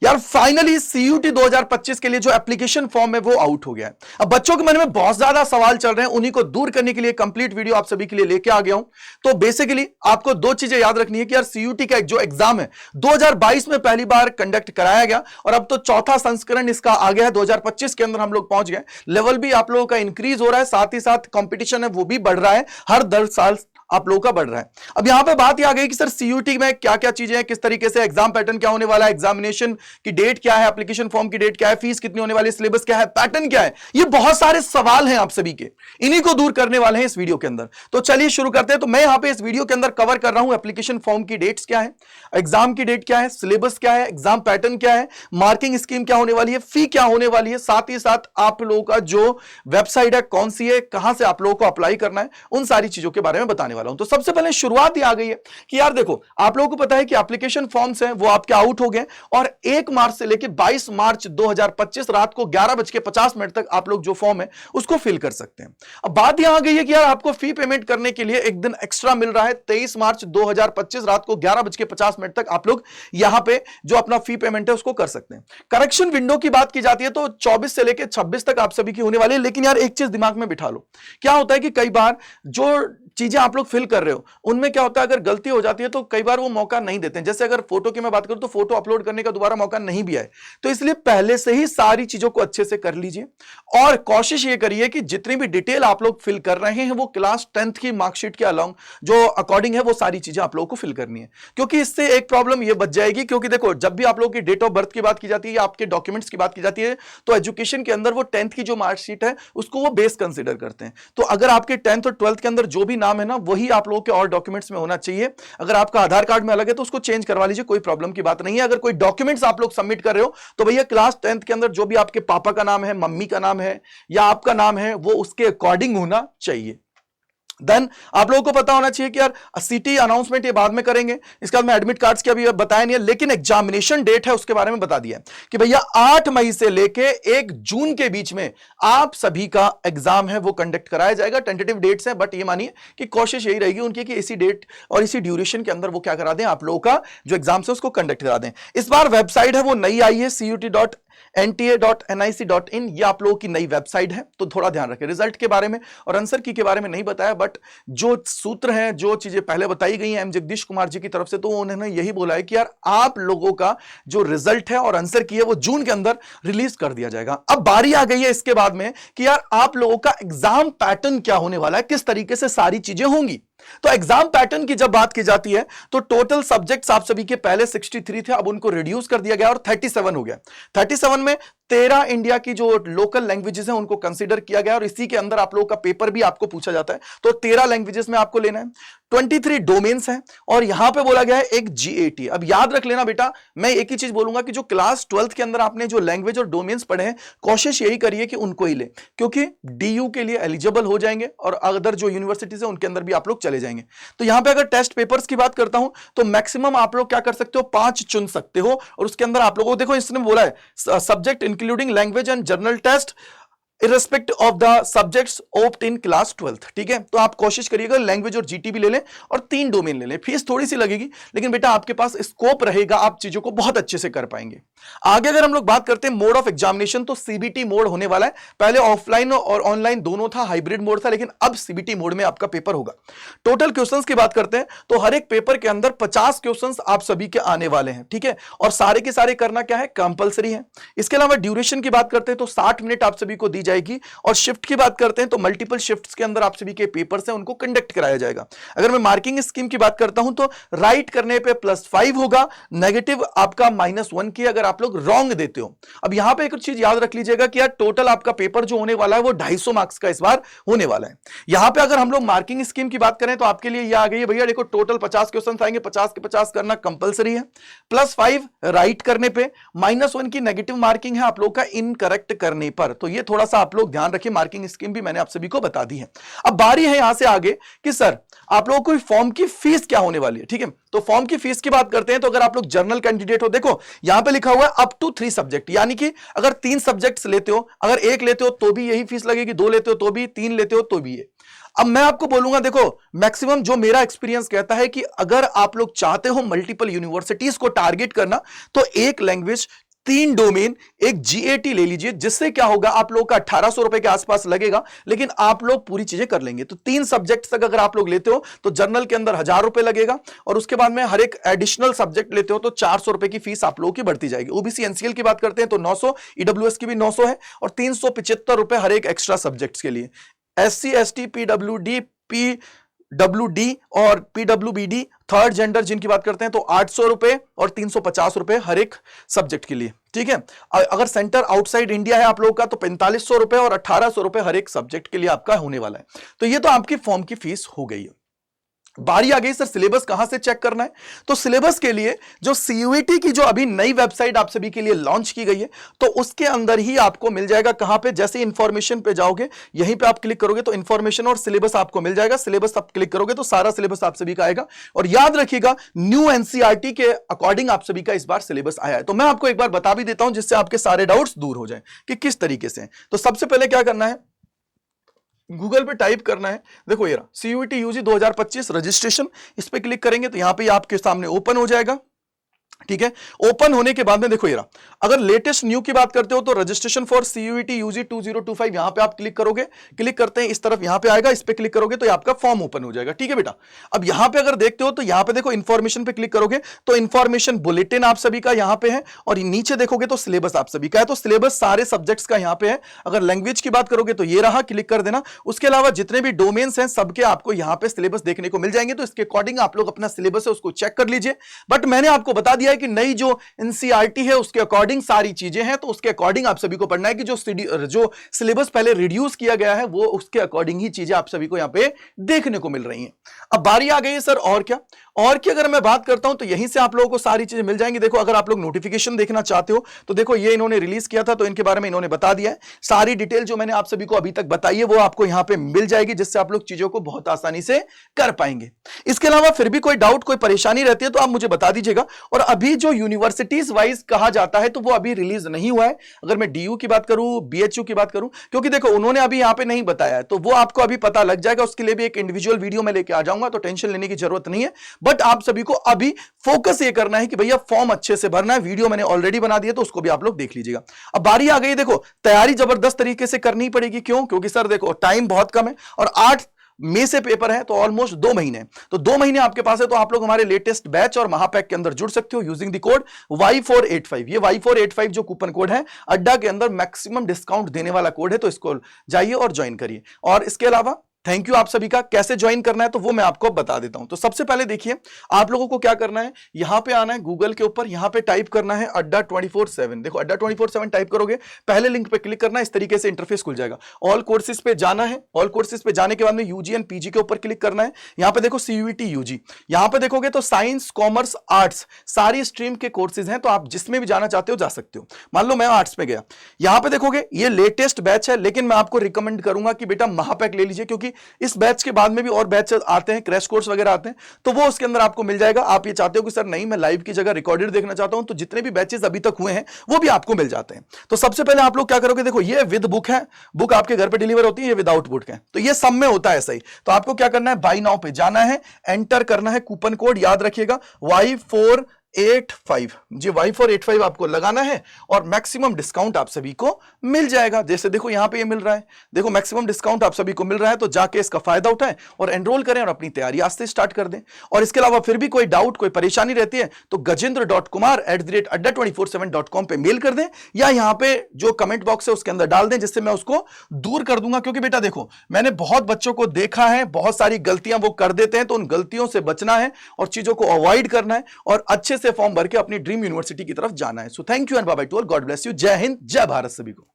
यार finally CUT 2025 के लिए जो एप्लीकेशन फॉर्म है वो आउट हो गया है। अब बच्चों के मन में बहुत ज्यादा सवाल चल रहे हैं, उन्हीं को दूर करने के लिए कंप्लीट वीडियो आप सभी के लिए लेके आ गया हूं। तो बेसिकली आपको दो चीजें याद रखनी है कि यार सीयूटी का जो एग्जाम है 2022 में पहली बार कंडक्ट कराया गया और अब तो चौथा संस्करण इसका आ गया है। 2025 के अंदर हम लोग पहुंच गए। लेवल भी आप लोगों का इंक्रीज हो रहा है, साथ ही साथ कंपटीशन है वो भी बढ़ रहा है, हर 10 साल आप लोगों का बढ़ रहा है। अब यहां पे बात यह आ गई कि सर सीयूटी में क्या क्या चीजें हैं, किस तरीके से एग्जाम पैटर्न क्या होने वाला है, एग्जामिनेशन की डेट क्या है, एप्लीकेशन फॉर्म की डेट क्या है, फीस कितनी होने वाली है, सिलेबस क्या है, पैटर्न क्या है। ये बहुत सारे सवाल हैं आप सभी के, इन्हीं को दूर करने वाले हैं इस वीडियो के अंदर। तो चलिए शुरू करते हैं। तो मैं यहां पे इस वीडियो के अंदर कवर कर रहा हूं एप्लीकेशन फॉर्म की डेट्स क्या है, एग्जाम की डेट क्या है, सिलेबस क्या है, एग्जाम पैटर्न क्या है, मार्किंग स्कीम क्या होने वाली है, फी क्या होने वाली है, साथ ही साथ आप लोगों का जो वेबसाइट है कौन सी है, कहां से आप लोगों को अप्लाई करना है, उन सारी चीजों के बारे में बताने वाला हूं। तो सबसे पहले शुरुआत ही आ गई है कि यार देखो, आप लोगों को पता है कि एप्लीकेशन फॉर्म्स हैं वो आपके आउट हो गए और 1 मार्च से लेकर 22 मार्च 2025 रात को 11:50 तक आप लोग जो फॉर्म है उसको फिल कर सकते हैं। अब बात यहां आ गई है कि यार आपको फी पेमेंट करने के लिए एक दिन एक्स्ट्रा मिल रहा है। 23 मार्च 2025 रात को 11:50 तक आप लोग यहां पे जो अपना फी पेमेंट है उसको कर सकते हैं। करेक्शन विंडो की बात की जाती है तो 24 से लेकर 26 तक आप सभी की होने वाली है। लेकिन यार एक चीज दिमाग में बिठा लो, क्या होता है कि कई बार जो चीजें आप लोग फिल कर रहे हो उनमें क्या होता है, अगर गलती हो जाती है तो कई बार वो मौका नहीं देते हैं। जैसे अगर फोटो की मैं बात करूं तो फोटो अपलोड करने का दोबारा मौका नहीं भी आए, तो इसलिए पहले से ही सारी चीजों को अच्छे से कर लीजिए और कोशिश ये करिए कि जितनी भी डिटेल आप लोग फिल कर रहे हैं वो क्लास 10th की मार्कशीट के अलोंग जो अकॉर्डिंग है वो सारी चीजें आप लोगों को फिल करनी है। क्योंकि इससे एक प्रॉब्लम ये बच जाएगी, क्योंकि देखो जब भी आप लोगों की डेट ऑफ बर्थ की बात की जाती है या आपके डॉक्यूमेंट्स की बात की जाती है तो एजुकेशन के अंदर वो 10th की जो मार्कशीट है उसको वो बेस कंसिडर करते हैं। तो अगर आपके 10th और 12th के अंदर जो भी नाम है ना वही आप लोगों के और डॉक्यूमेंट्स में होना चाहिए। अगर आपका आधार कार्ड में अलग है तो उसको चेंज करवा लीजिए, कोई प्रॉब्लम की बात नहीं है। अगर कोई डॉक्यूमेंट्स आप लोग सबमिट कर रहे हो तो भैया क्लास 10th के अंदर जो भी आपके पापा का नाम है, मम्मी का नाम है या आपका नाम है वो उसके अकॉर्डिंग होना चाहिए। देन आप लोगों को पता होना चाहिए कि यार सिटी अनाउंसमेंट ये बाद में करेंगे, इसके बाद में एडमिट कार्ड्स की अभी बताया नहीं है, लेकिन एग्जामिनेशन डेट है उसके बारे में बता दिया कि भैया 8 मई से लेके 1 जून के बीच में आप सभी का एग्जाम है वो कंडक्ट कराया जाएगा। टेंटेटिव डेट्स हैं, बट ये मानिए कि कोशिश यही रहेगी उनकी कि इसी डेट और इसी ड्यूरेशन के अंदर वो क्या करा दें, आप लोगों का जो एग्जाम है उसको कंडक्ट करा दें। इस बार वेबसाइट है वो नई आई है, CUT.NTA.nic.in, ये आप लोगों की नई वेबसाइट है, तो थोड़ा ध्यान रखें। रिजल्ट के बारे में और आंसर की के बारे में नहीं बताया, बट जो सूत्र हैं, जो चीजें पहले बताई गई हैं एम जगदीश कुमार जी की तरफ से, तो उन्होंने यही बोला है कि यार आप लोगों का जो रिजल्ट है और आंसर की है वो जून के अंदर रिलीज कर दिया जाएगा। अब बारी आ गई है इसके बाद में कि यार आप लोगों का एग्जाम पैटर्न क्या होने वाला है, किस तरीके से सारी चीजें होंगी। तो एग्जाम पैटर्न की जब बात की जाती है तो टोटल सब्जेक्ट्स आप सभी के पहले 63 थे, अब उनको रिड्यूस कर दिया गया और 37 हो गया। 37 में 13 इंडिया की जो लोकल लैंग्वेजेस हैं उनको कंसीडर किया गया और इसी के अंदर आप लोगों का पेपर भी आपको पूछा जाता है, तो 13 लैंग्वेजेस में आपको लेना है। 23 डोमेन्स हैं और यहां पे बोला गया है एक GAT। अब याद रख लेना बेटा, मैं एक ही चीज बोलूंगा कि जो क्लास 12th के अंदर आपने जो लैंग्वेज और डोमेन्स पढ़े हैं कोशिश यही करिए कि उनको ही ले, क्योंकि DU के लिए एलिजिबल हो जाएंगे और अदर जो यूनिवर्सिटीज है उनके अंदर भी आप लोग चले जाएंगे। तो यहां पे अगर टेस्ट पेपर्स की बात करता हूं तो मैक्सिमम आप लोग क्या कर सकते हो, 5 चुन सकते हो और उसके अंदर आप लोगों को देखो इसने बोला है subject including language and general test irrespective of the subjects opt in class 12th। ठीक है, तो आप कोशिश करिएगा लैंग्वेज और GT भी ले लें और 3 डोमेन ले लें। फीस थोड़ी सी लगेगी लेकिन बेटा आपके पास स्कोप रहेगा, आप चीजों को बहुत अच्छे से कर पाएंगे। आगे अगर हम लोग बात करते हैं मोड ऑफ एग्जामिनेशन, तो CBT मोड होने वाला है। पहले ऑफलाइन और ऑनलाइन दोनों था, हाइब्रिड मोड था, लेकिन अब CBT मोड में आपका पेपर होगा। टोटल क्वेश्चंस की बात करते हैं तो हर एक पेपर के अंदर 50 क्वेश्चंस आप सभी के आने वाले हैं। ठीक है, और सारे के सारे करना क्या है, कंपलसरी है। इसके अलावा ड्यूरेशन की बात करते हैं तो 60 मिनट आप सभी को दी जाएगी और शिफ्ट की बात करते हैं तो मल्टीपल शिफ्ट्स के अंदर आप सभी के पेपर्स हैं उनको कंडक्ट कराया जाएगा। अगर मैं मार्किंग स्कीम की बात करता हूं तो राइट करने पे +5 होगा, नेगेटिव आपका -1 की अगर आप लोग रॉन्ग देते हो। अब यहां पे एक चीज याद रख लीजिएगा कि यार टोटल आपका पेपर जो होने वाला है वो 250 मार्क्स का इस बार होने वाला है। यहां पे अगर हम लोग मार्किंग स्कीम की बात करें तो आपके लिए यह आ गई है भैया, देखो टोटल 50 क्वेश्चन आएंगे, 50 के 50 करना कंपलसरी है, +5 राइट करने पे, -1 की नेगेटिव मार्किंग है आप लोग का इनकरेक्ट करने पर। तो ये थोड़ा सा आप लोग ध्यान रखिए, मार्किंग स्कीम भी मैंने आप सभी को बता दी है। अब बारी है यहां से आगे कि सर आप लोगों को फॉर्म की फीस क्या होने वाली है। ठीक है, तो फॉर्म की फीस की बात करते हैं तो अगर आप लोग जर्नल कैंडिडेट हो, देखो यहां पे लिखा हुआ है अप टू 3 सब्जेक्ट, यानी कि अगर 3 सब्जेक्ट्स लेते हो, अगर 1 लेते हो तो भी यही फीस लगेगी, 2 लेते हो तो भी, 3 लेते हो तो भी ये। अब मैं आपको बोलूंगा, देखो मैक्सिमम जो मेरा एक्सपीरियंस कहता है कि अगर आप लोग चाहते हो मल्टीपल यूनिवर्सिटीज को टारगेट करना तो एक लैंग्वेज 3 डोमेन, एक GAT ले लीजिए, जिससे क्या होगा आप लोगों का 1800 रुपए के आसपास लगेगा, लेकिन आप लोग पूरी चीजें कर लेंगे। तो 3 सब्जेक्ट तक अगर आप लोग लेते हो तो जर्नल के अंदर 1000 रुपए लगेगा, और उसके बाद में हर एक एडिशनल सब्जेक्ट लेते हो तो 400 रुपए की फीस आप लोगों की बढ़ती जाएगी। OBC NCL की बात करते हैं तो 900, EWS की भी 900 है, और 375 रुपए हर एक एक्स्ट्रा सब्जेक्ट्स के लिए। SC ST PWD PWD और PWBD थर्ड जेंडर जिनकी बात करते हैं तो 800 रुपए और 350 रुपए हर एक सब्जेक्ट के लिए, ठीक है। अगर सेंटर आउटसाइड इंडिया है आप लोगों का तो 4500 रुपए और 1800 रुपए हर एक सब्जेक्ट के लिए आपका होने वाला है। तो ये तो आपकी फॉर्म की फीस हो गई है। बारी आ गई सर सिलेबस कहां से चेक करना है। तो सिलेबस के लिए जो CUET की जो अभी नई वेबसाइट आप सभी के लिए लॉन्च की गई है, तो उसके अंदर ही आपको मिल जाएगा। कहां पे, जैसे इंफॉर्मेशन पे जाओगे, यहीं पे आप क्लिक करोगे तो इंफॉर्मेशन और सिलेबस आपको मिल जाएगा। सिलेबस आप क्लिक करोगे तो सारा सिलेबस आप सभी का आएगा। और याद रखिएगा न्यू NCERT के अकॉर्डिंग आप सभी का इस बार सिलेबस आया है। तो मैं आपको एक बार बता भी देता हूं जिससे आपके सारे डाउट्स दूर हो जाए कि किस तरीके से। तो सबसे पहले क्या करना है, गूगल पे टाइप करना है, देखो ये रहा CUET UG 2025 रजिस्ट्रेशन, इस पे क्लिक करेंगे तो यहां पे आपके सामने ओपन हो जाएगा, ठीक है। ओपन होने के बाद में देखो ये रहा, अगर लेटेस्ट न्यू की बात करते हो तो रजिस्ट्रेशन फॉर CUET UG 2025 यहां पे आप क्लिक करोगे, क्लिक करते हैं इस तरफ यहां पे आएगा, इस पे क्लिक करोगे तो ये आपका फॉर्म ओपन हो जाएगा, ठीक है बेटा। अब यहां पे अगर देखते हो तो यहां पे देखो इंफॉर्मेशन पे क्लिक करोगे तो इंफॉर्मेशन बुलेटिन आप सभी का यहां पे है, और नीचे देखोगे तो सिलेबस आप सभी का है। तो सिलेबस सारे सब्जेक्ट्स का यहां पे है। अगर लैंग्वेज की बात करोगे तो ये रहा, क्लिक कर देना। उसके अलावा जितने भी डोमेन्स हैं सबके आपको यहां पे सिलेबस देखने को मिल जाएंगे। तो इसके अकॉर्डिंग आप लोग अपना सिलेबस है उसको चेक कर लीजिए। बट मैंने आपको बता दिया है कि नई जो NCERT है उसके अकॉर्डिंग सारी चीजें हैं, तो उसके अकॉर्डिंग आप सभी को पढ़ना है कि जो सिलेबस पहले रिड्यूस किया गया है वो उसके अकॉर्डिंग ही चीजें आप सभी को यहां पे देखने को मिल रही हैं। अब बारी आ गई है सर और क्या, और की अगर मैं बात करता हूं तो यहीं से आप लोगों को सारी चीजें मिल जाएंगी। देखो अगर आप लोग नोटिफिकेशन देखना चाहते हो तो देखो ये इन्होंने रिलीज किया था तो इनके बारे में इन्होंने बता दिया है। सारी डिटेल जो मैंने आप सभी को अभी तक बताई है वो आपको यहां पे मिल जाएगी, जिससे आप लोग चीजों को बहुत आसानी से कर पाएंगे। इसके अलावा फिर भी कोई डाउट कोई परेशानी रहती है तो आप मुझे बता दीजिएगा। और अभी जो यूनिवर्सिटीज वाइज कहा जाता है तो वो अभी रिलीज नहीं हुआ है। अगर मैं DU की बात करूं, BHU की बात करूं, क्योंकि देखो उन्होंने अभी यहां पे नहीं बताया है, तो वो आपको अभी पता लग जाएगा। उसके लिए भी एक इंडिविजुअल वीडियो में लेके आ जाऊंगा, तो टेंशन लेने की जरूरत नहीं है। बट आप सभी को अभी फोकस ये करना है कि भैया फॉर्म अच्छे से भरना है। वीडियो मैंने ऑलरेडी बना दिया तो उसको भी आप लोग देख लीजिएगा। अब बारी आ गई, देखो तैयारी जबरदस्त तरीके से करनी पड़ेगी। क्यों? क्योंकि सर देखो टाइम बहुत कम है और 8 मई से पेपर है, तो ऑलमोस्ट 2 महीने। तो 2 महीने आपके पास है, तो आप लोग हमारे लेटेस्ट बैच और महापैक के अंदर जुड़ सकते हो यूजिंग द कोड Y485। ये Y485 जो कूपन कोड है अड्डा के अंदर मैक्सिमम डिस्काउंट देने वाला कोड है, तो इसको जाइए और ज्वाइन करिए। और इसके अलावा थैंक यू आप सभी का। कैसे ज्वाइन करना है तो वो मैं आपको बता देता हूं। तो सबसे पहले देखिए आप लोगों को क्या करना है, यहां पे आना है गूगल के ऊपर, यहां पे टाइप करना है अड्डा 24/7। देखो अड्डा 24/7 टाइप करोगे, पहले लिंक पे क्लिक करना है, इस तरीके से इंटरफेस खुल जाएगा। ऑल कोर्सेज पे जाना है, ऑल कोर्सेज पे जाने के बाद में UG एंड PG के ऊपर क्लिक करना है। यहां पे देखो CUET UG, यहां पे देखोगे तो साइंस कॉमर्स आर्ट्स सारी स्ट्रीम के कोर्सेज हैं, तो आप जिसमें भी जाना चाहते हो जा सकते हो। मान लो मैं आर्ट्स में गया, यहां पे देखोगे ये लेटेस्ट बैच है, लेकिन मैं आपको रिकमेंड करूंगा कि बेटा महापैक ले लीजिए, क्योंकि इस बैच के बाद में भी और बैच आते हैं, क्रैश कोर्स वगैरह आते हैं, तो वो उसके अंदर आपको मिल जाएगा। आप ये चाहते हो कि सर नहीं मैं लाइव की जगह रिकॉर्डेड देखना चाहता हूं, तो जितने भी बैचेस अभी तक हुए हैं वो भी आपको मिल जाते हैं। तो सबसे पहले आप लोग क्या करोगे, देखो ये विद बुक है, बुक आपके घर पे डिलीवर होती है, ये विदाउट बुक है, तो ये सब में होता है ऐसा ही। तो आपको क्या करना है, बाय नाउ पे जाना है, एंटर करना है कूपन कोड, याद रखिएगा Y485, जी Y485 आपको लगाना है और मैक्सिमम डिस्काउंट आप सभी को मिल जाएगा। जैसे देखो यहां पे ये मिल रहा है, देखो मैक्सिमम डिस्काउंट आप सभी को मिल रहा है, तो जाके इसका फायदा उठाएं और एनरोल करें और अपनी तैयारी आज से स्टार्ट कर दें। और इसके अलावा फिर भी कोई डाउट कोई परेशानी रहती है तो gajendra.kumar@adda247.com पे मेल कर दें, या यहां पे जो कमेंट बॉक्स है उसके अंदर डाल दें, जिससे मैं उसको दूर कर दूंगा। क्योंकि बेटा देखो मैंने बहुत बच्चों को देखा है, बहुत सारी गलतियां वो कर देते हैं, तो उन गलतियों से बचना है और चीजों को अवॉइड करना है और अच्छे से फॉर्म भर के अपनी ड्रीम यूनिवर्सिटी की तरफ जाना है। So thank you and bye bye to all, God bless you, जय हिंद जय भारत सभी को।